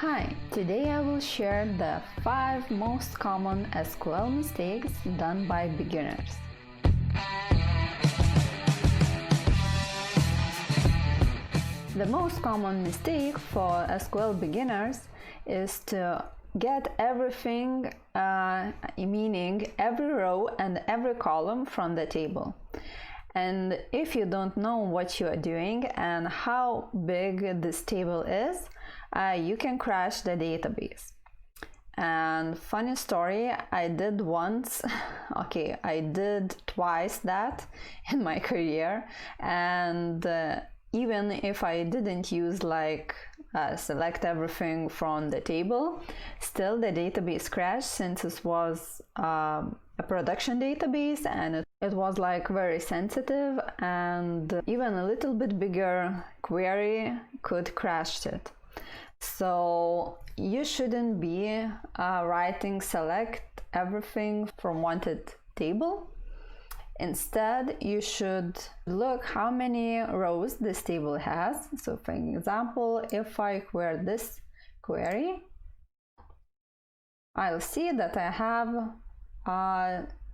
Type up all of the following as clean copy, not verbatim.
Hi, today I will share the 5 most common SQL mistakes done by beginners. The most common mistake for SQL beginners is to get everything, meaning every row and every column from the table. And if you don't know what you are doing and how big this table is, you can crash the database. And funny story, I did once, I did twice that in my career, and even if I didn't use select everything from the table, still the database crashed since it was a production database and it was very sensitive, and even a little bit bigger query could crash it. So you shouldn't be writing select everything from wanted table. Instead, you should look how many rows this table has. So for example, if I query this query, I'll see that I have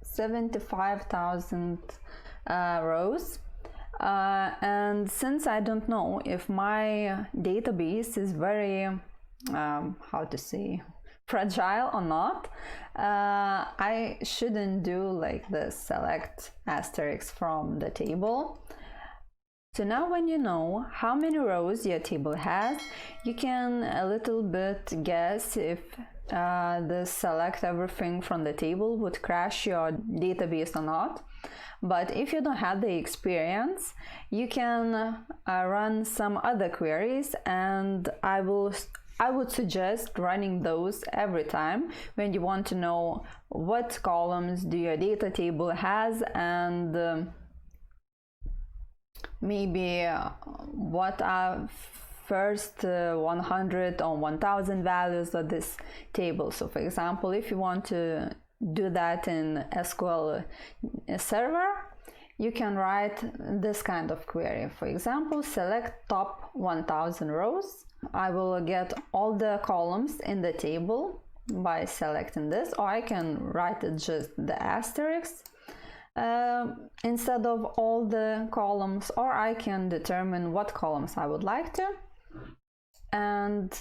75,000 rows. And since I don't know if my database is very, fragile or not, I shouldn't do the select asterisk from the table. So now when you know how many rows your table has, you can a little bit guess if the select everything from the table would crash your database or not. But if you don't have the experience, you can run some other queries, and I would suggest running those every time when you want to know what columns do your data table has, and maybe what are first 100 or 1000 values of this table. So for example, if you want to do that in SQL Server, you can write this kind of query. For example, select top 1000 rows. I will get all the columns in the table by selecting this, or I can write it just the asterisk instead of all the columns, or I can determine what columns I would like to. And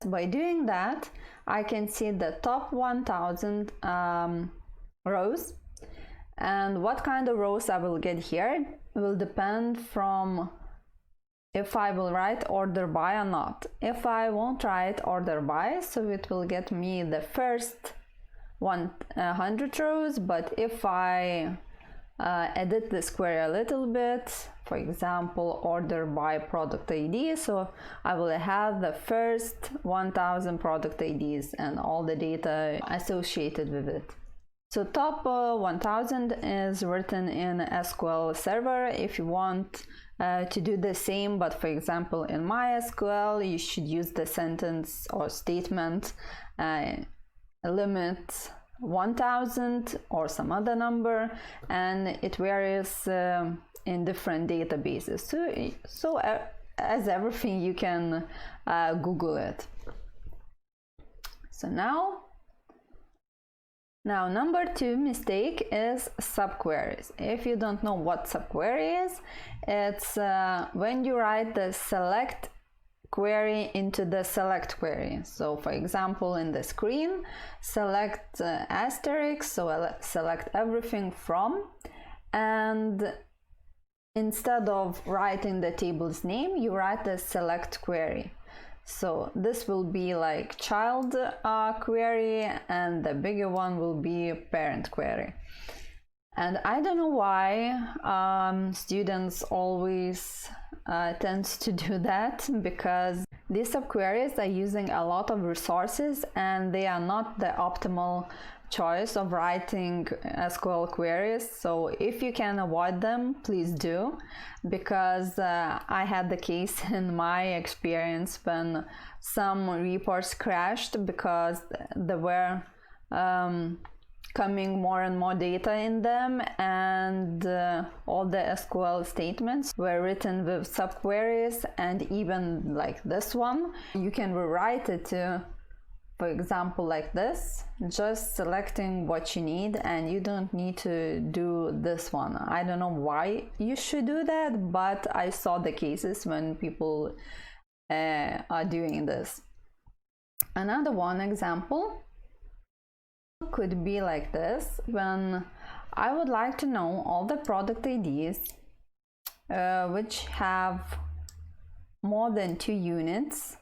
by doing that, I can see the top 1000 rows, and what kind of rows I will get here will depend from if I will write order by or not. If I won't write order by, so it will get me the first 100 rows, but if I edit this query a little bit, for example, order by product ID, so I will have the first 1000 product IDs and all the data associated with it. So top 1000 is written in SQL Server. If you want to do the same, but for example in MySQL, you should use the sentence or statement limit 1000 or some other number, and it varies in different databases. So as everything, you can Google it. So now number 2 mistake is subqueries. If you don't know what subquery is, it's when you write the select query into the select query. So for example, in the screen, select asterisk, so select everything from, and instead of writing the table's name, you write the select query. So this will be like child query, and the bigger one will be parent query. And I don't know why students always tend to do that, because these subqueries are using a lot of resources and they are not the optimal choice of writing SQL queries. So if you can avoid them, please do, because I had the case in my experience when some reports crashed because there were coming more and more data in them, and all the SQL statements were written with subqueries, and even like this one, you can rewrite it to, for example, like this, just selecting what you need, and you don't need to do this one. I don't know why you should do that, but I saw the cases when people are doing this. Another one example could be like this, when I would like to know all the product IDs which have more than 2 units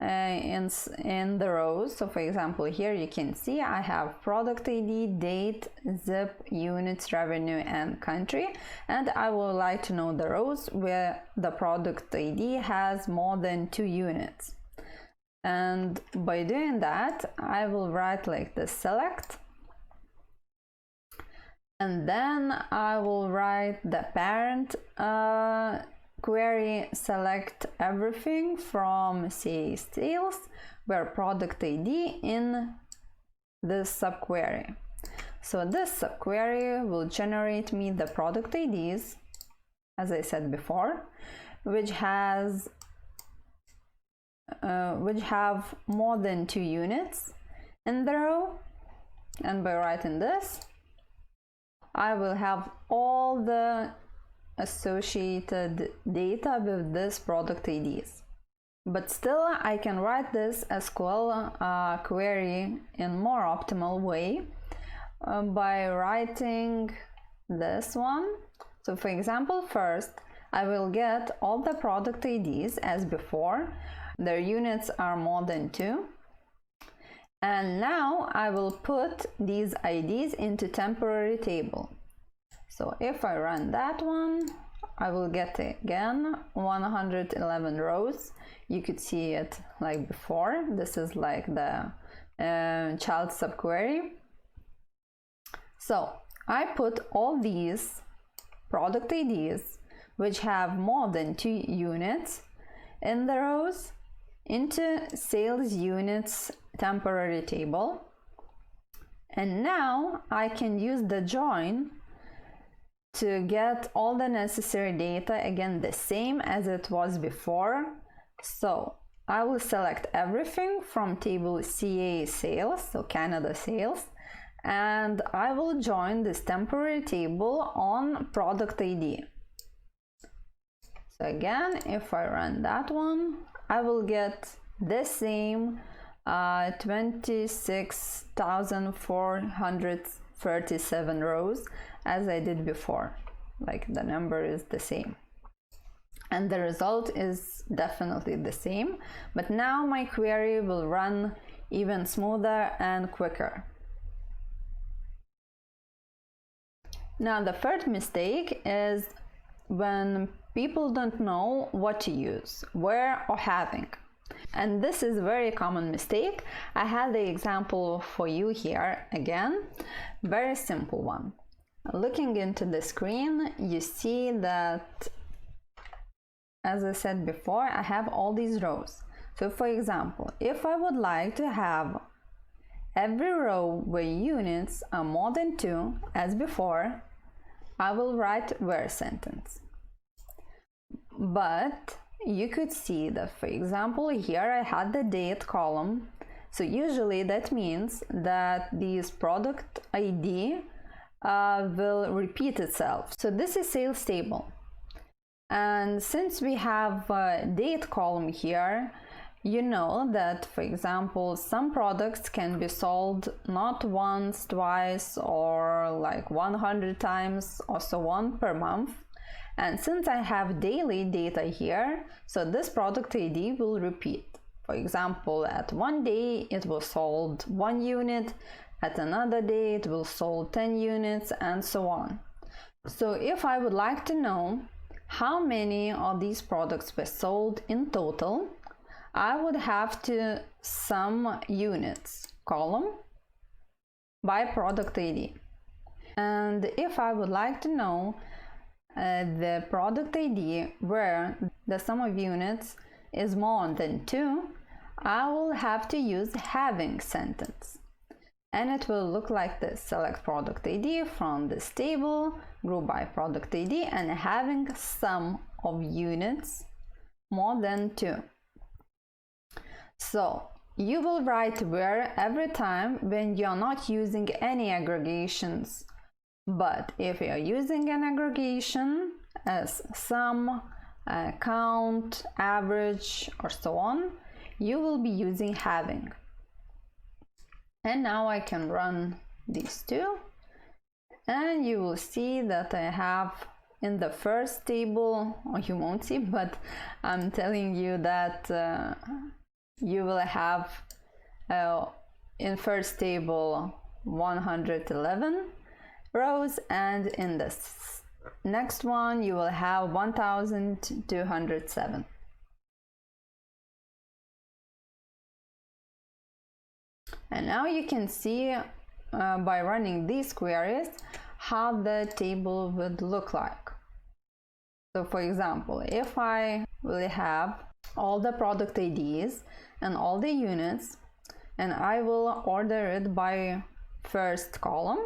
in the rows. So for example, here you can see I have product ID, date, zip, units, revenue, and country, and I would like to know the rows where the product ID has more than 2 units. And by doing that, I will write like this: select, and then I will write the parent query select everything from CA sales where product ID in this subquery. So this subquery will generate me the product IDs, as I said before, which have more than 2 units in the row, and by writing this, I will have all the associated data with this product IDs. But still, I can write this SQL query in more optimal way by writing this one. So for example, first I will get all the product IDs as before. Their units are more than 2. And now I will put these IDs into temporary table. So if I run that one, I will get again 111 rows. You could see it like before. This is like the child subquery. So I put all these product IDs which have more than 2 units in the rows into sales units temporary table, and now I can use the join to get all the necessary data, again the same as it was before. So I will select everything from table CA sales, so Canada sales, and I will join this temporary table on product ID. So again, if I run that one, I will get the same 26,437 rows as I did before. Like the number is the same. And the result is definitely the same. But now my query will run even smoother and quicker. Now the third mistake is when people don't know what to use, where or having. And this is a very common mistake. I have the example for you here again. Very simple one. Looking into the screen, you see that, as I said before, I have all these rows. So for example, if I would like to have every row where units are more than 2, as before, I will write where sentence. But you could see that, for example, here I had the date column. So usually that means that this product ID will repeat itself. So this is sales table. And since we have a date column here, you know that, for example, some products can be sold not once, twice, or like 100 times or so on per month. And since I have daily data here, so this product ID will repeat. For example, at one day it was sold 1 unit, at another day it will sold 10 units, and so on. So if I would like to know how many of these products were sold in total, I would have to sum units column by product ID. And if I would like to know the product ID where the sum of units is more than 2, I will have to use having sentence. and it will look like this. Select product ID from this table, group by product ID, and having sum of units more than 2. So you will write where every time when you're not using any aggregations. But if you're using an aggregation as sum, count, average, or so on, you will be using having. And now I can run these two, and you will see that I have in the first table, or you won't see, but I'm telling you that you will have in first table 111 rows, and in this next one you will have 1207. And now you can see by running these queries how the table would look like. So for example, if I will have all the product IDs and all the units, and I will order it by first column.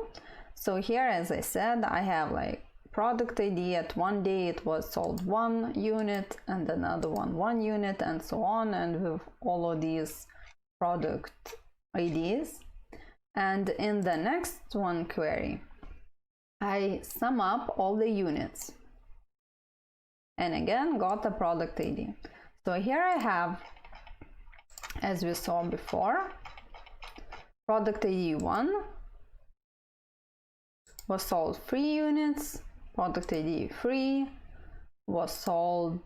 So here, as I said, I have like product ID. At one day it was sold 1 unit, and another one 1 unit, and so on, and with all of these product IDs. And in the next one query, I sum up all the units, and again got the product ID. So here I have, as we saw before, product ID 1 was sold 3 units, product ID 3 was sold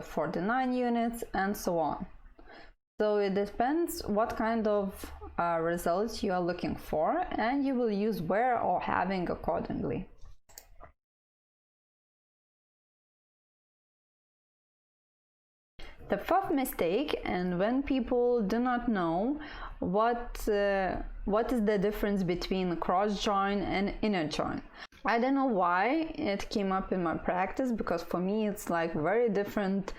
49 units, and so on. So it depends what kind of results you are looking for, and you will use where or having accordingly. The fourth mistake, and when people do not know what is the difference between cross join and inner join. I don't know why it came up in my practice, because for me it's like very different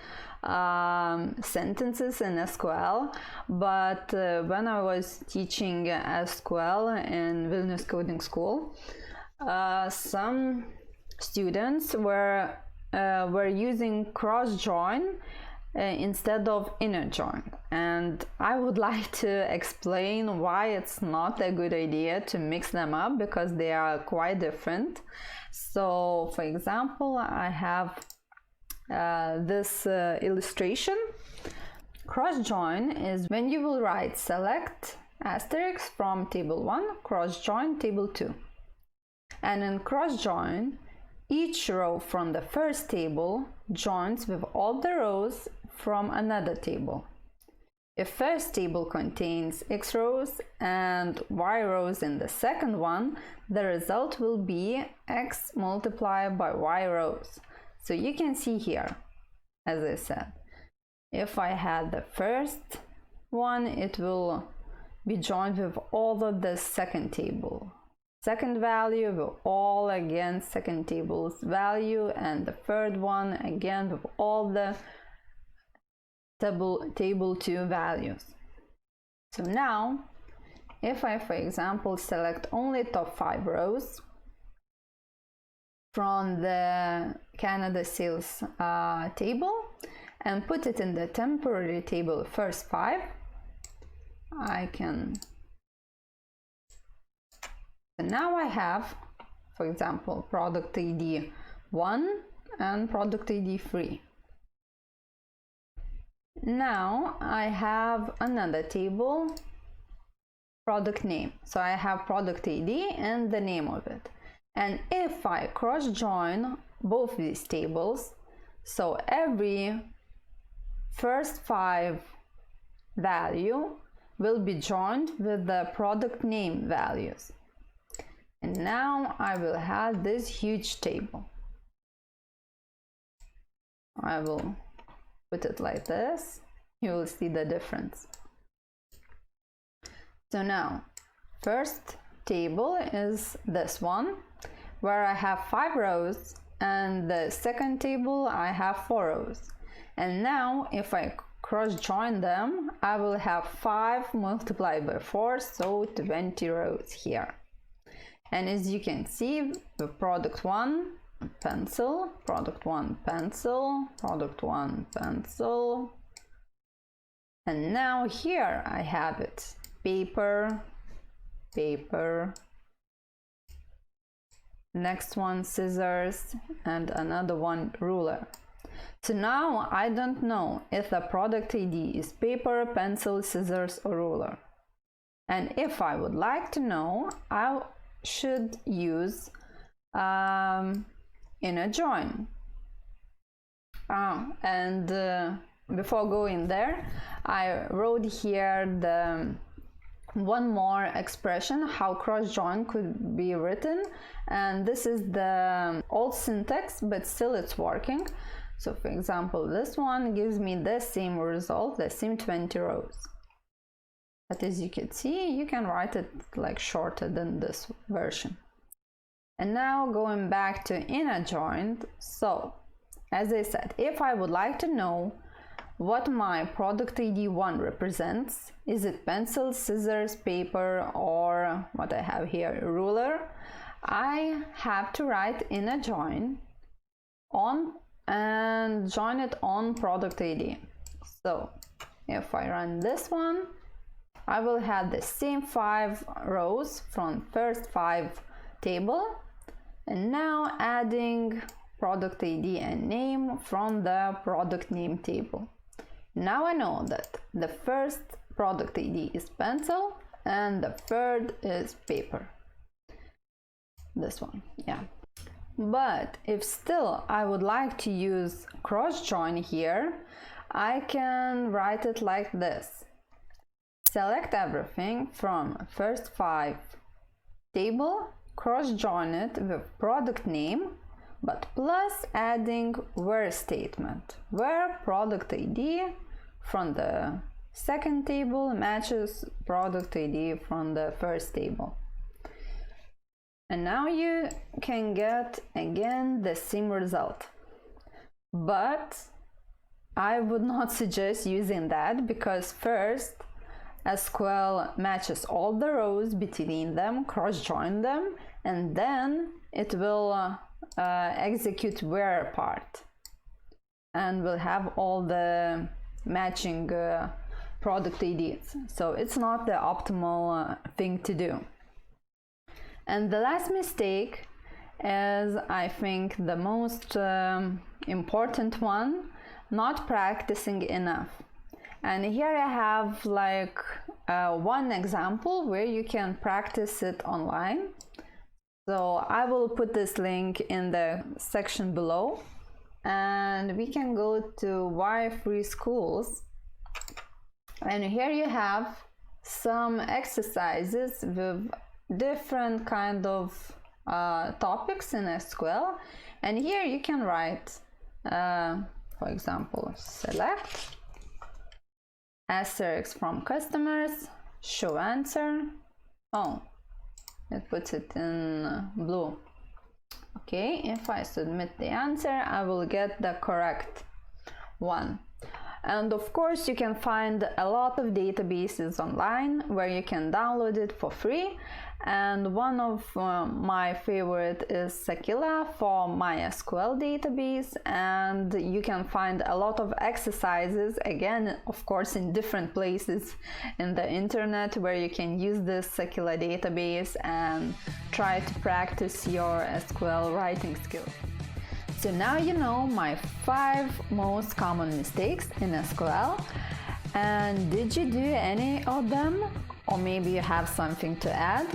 sentences in SQL. But when I was teaching SQL in Vilnius Coding School, some students were using cross join instead of inner join, and I would like to explain why it's not a good idea to mix them up, because they are quite different. So for example, I have this illustration. Cross join is when you will write select asterisk from table 1, cross join table 2, and in cross join each row from the first table joins with all the rows from another table. If first table contains x rows and y rows in the second one, the result will be x multiplied by y rows. So you can see here, as I said, if I had the first one, it will be joined with all of the second table. Second value with all again second table's value, and the third one again with all the table 2 values. So now if I, for example, select only top 5 rows from the Canada sales table and put it in the temporary table first 5, I can. And now I have, for example, product ID 1 and product ID 3. Now I have another table, product name. So I have product ID and the name of it. And if I cross join both these tables, so every first 5 value will be joined with the product name values. And now I will have this huge table. I will put it like this. You will see the difference. So now, first table is this one, where I have 5 rows, and the second table I have 4 rows. And now if I cross join them, I will have 5 multiplied by 4, so 20 rows here. And as you can see, the product 1 pencil, product 1 pencil, product 1 pencil, and now here I have it, paper, paper, next one scissors, and another one ruler. So now I don't know if the product ID is paper, pencil, scissors, or ruler. And if I would like to know, I should use inner join. Before going there, I wrote here the one more expression how cross join could be written, and this is the old syntax, but still it's working. So for example, this one gives me the same result, the same 20 rows. But as you can see, you can write it like shorter than this version. And now going back to inner joined. So as I said, if I would like to know what my product ID 1 represents, is it pencil, scissors, paper, or what I have here, ruler, I have to write inner join on and join it on product ID. So if I run this one, I will have the same 5 rows from first 5 table, and now adding product ID and name from the product name table. Now I know that the first product ID is pencil and the third is paper. This one, yeah. But if still I would like to use cross join here, I can write it like this. Select everything from first 5 table, cross join it with product name, but plus adding where statement, where product ID from the second table matches product ID from the first table. And now you can get again the same result. But I would not suggest using that, because first SQL matches all the rows between them, cross join them, and then it will execute where part, and will have all the matching product IDs. So it's not the optimal thing to do. And the last mistake is, I think, the most important one, not practicing enough. And here I have like one example where you can practice it online. So I will put this link in the section below, and we can go to Wire-Free Schools, and here you have some exercises with different kind of topics in SQL, and here you can write, for example, select asterisk from customers, show answer. Oh, it puts it in blue. Okay, if I submit the answer, I will get the correct one. And of course, you can find a lot of databases online where you can download it for free. And one of my favorite is Sakila for MySQL database, and you can find a lot of exercises, again, of course, in different places in the internet, where you can use this Sakila database and try to practice your SQL writing skills. So now you know my 5 most common mistakes in SQL. And did you do any of them? Or maybe you have something to add?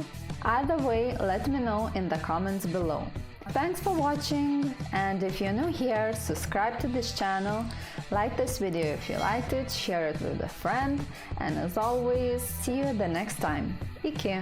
Either way, let me know in the comments below. Thanks for watching, and if you're new here, subscribe to this channel, like this video if you liked it, share it with a friend, and as always, see you the next time. Iki!